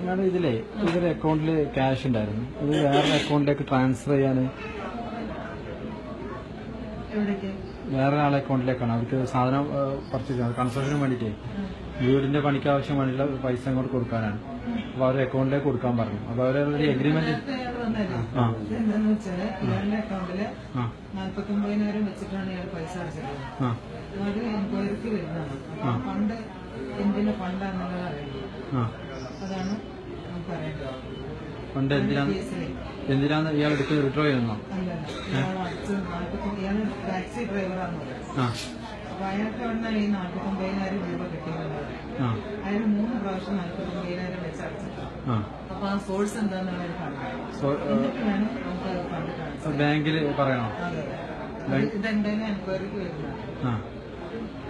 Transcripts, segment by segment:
Madam ഇവരുടെ അക്കൗണ്ടിൽ cash ഉണ്ടായിരുന്നു, ഇത് വേറെ അക്കൗണ്ടിലേക്ക് ട്രാൻസ്ഫർ ചെയ്യാൻ വേറൊരാളെ അക്കൗണ്ടിലേക്കാണ് അവർക്ക് സാധനം പർച്ചേസ് ചെയ്യാൻ കൺസ്ട്രക്ഷന് വേണ്ടിയിട്ട് വീടിന്റെ പണിക്ക് ആവശ്യം വേണ്ടിയിട്ടുള്ള പൈസ അങ്ങോട്ട് കൊടുക്കാനാണ്. അപ്പൊ അവരുടെ അക്കൗണ്ടിലേക്ക് കൊടുക്കാൻ പറഞ്ഞു. അപ്പൊ അവരൊരു എഗ്രിമെന്റ് എന്താന്ന് വെച്ചാല് ഇയാളുടെ അക്കൗണ്ടില് 49,000 വെച്ചിട്ടാണ് ഇയാൾ പൈസ അടച്ചത്. അത് എൻക്വയറിക്ക് വരുന്നതാണ്. ഫണ്ട് എന്തിന്റെ ഫണ്ടാന്നുള്ളത് അറിയുന്നത്. അതാണ് നമുക്ക് അറിയേണ്ടത്. ഫണ്ട് എന്തിനാന്ന് ഇയാൾ എടുത്ത് വിഡ്രോ ചെയ്യുന്നോ? ഇയാൾ ടാക്സി ഡ്രൈവറാന്ന് പറയാം. അപ്പൊ അയാൾക്ക് അവിടെ ഈ 49,000 രൂപ കിട്ടിയെന്നുള്ളത് അയാൾ 3 പ്രാവശ്യം 49,000 വെച്ച് അടച്ചിട്ടുണ്ട്. അപ്പൊ ആ സോഴ്സ് എന്താന്നുള്ളത് എന്നിട്ട് വേണം നമുക്ക് ഫണ്ട് ട്രാൻസ്ഫർ. ബാങ്കിൽ പറയണോ? ഇതെന്തായാലും എൻക്വയറിക്ക് വരുന്നത്.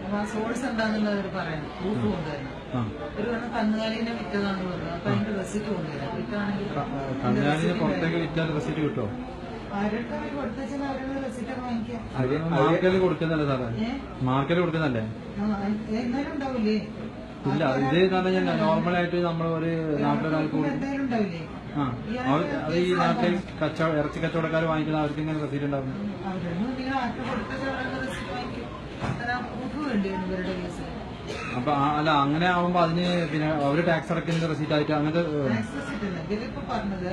അപ്പൊ ആ സോഴ്സ് എന്താന്നുള്ളത് അവർ പറയണം. പ്രൂഫ് കൊണ്ടുവരണം. ഒരു വേണം കന്നുകാലിനെ വിറ്റതാന്ന് പറഞ്ഞു. അപ്പൊ അതിന്റെ റെസിറ്റ് കൊണ്ടുവരാം. വിറ്റാണെങ്കിൽ കന്നുകാലിനെ പുറത്തേക്ക് വിറ്റാൽ റെസിറ്റ് കിട്ടുമോ? ആരൊക്കെ കൊടുത്തുവെച്ചാൽ അവരുടെ റെസിറ്റ് വാങ്ങിക്കാം. മാർക്കറ്റിൽ കൊടുക്കുന്നല്ലേ സാറേ? മാർക്കറ്റിൽ കൊടുക്കുന്നല്ലേ? എന്നാലും ഉണ്ടാവില്ലേ? ഇല്ല, ഇത് പറഞ്ഞാൽ നോർമലായിട്ട് നമ്മൾ ഒരു നാട്ടിലൊരാൾക്ക് എന്തായാലും ഉണ്ടാവില്ലേ? അത് ഈ നാട്ടിൽ ഇറച്ചി കച്ചവടക്കാർ വാങ്ങിക്കുന്ന അവർക്ക് ഇങ്ങനെ റെസീറ്റ് ഉണ്ടാവും. അപ്പൊ അല്ല, അങ്ങനെ ആവുമ്പോ അതിന് പിന്നെ അവര് ടാക്സ് അടക്കുന്ന റെസീറ്റ് ആയിട്ട് അങ്ങനത്തെ പറഞ്ഞത്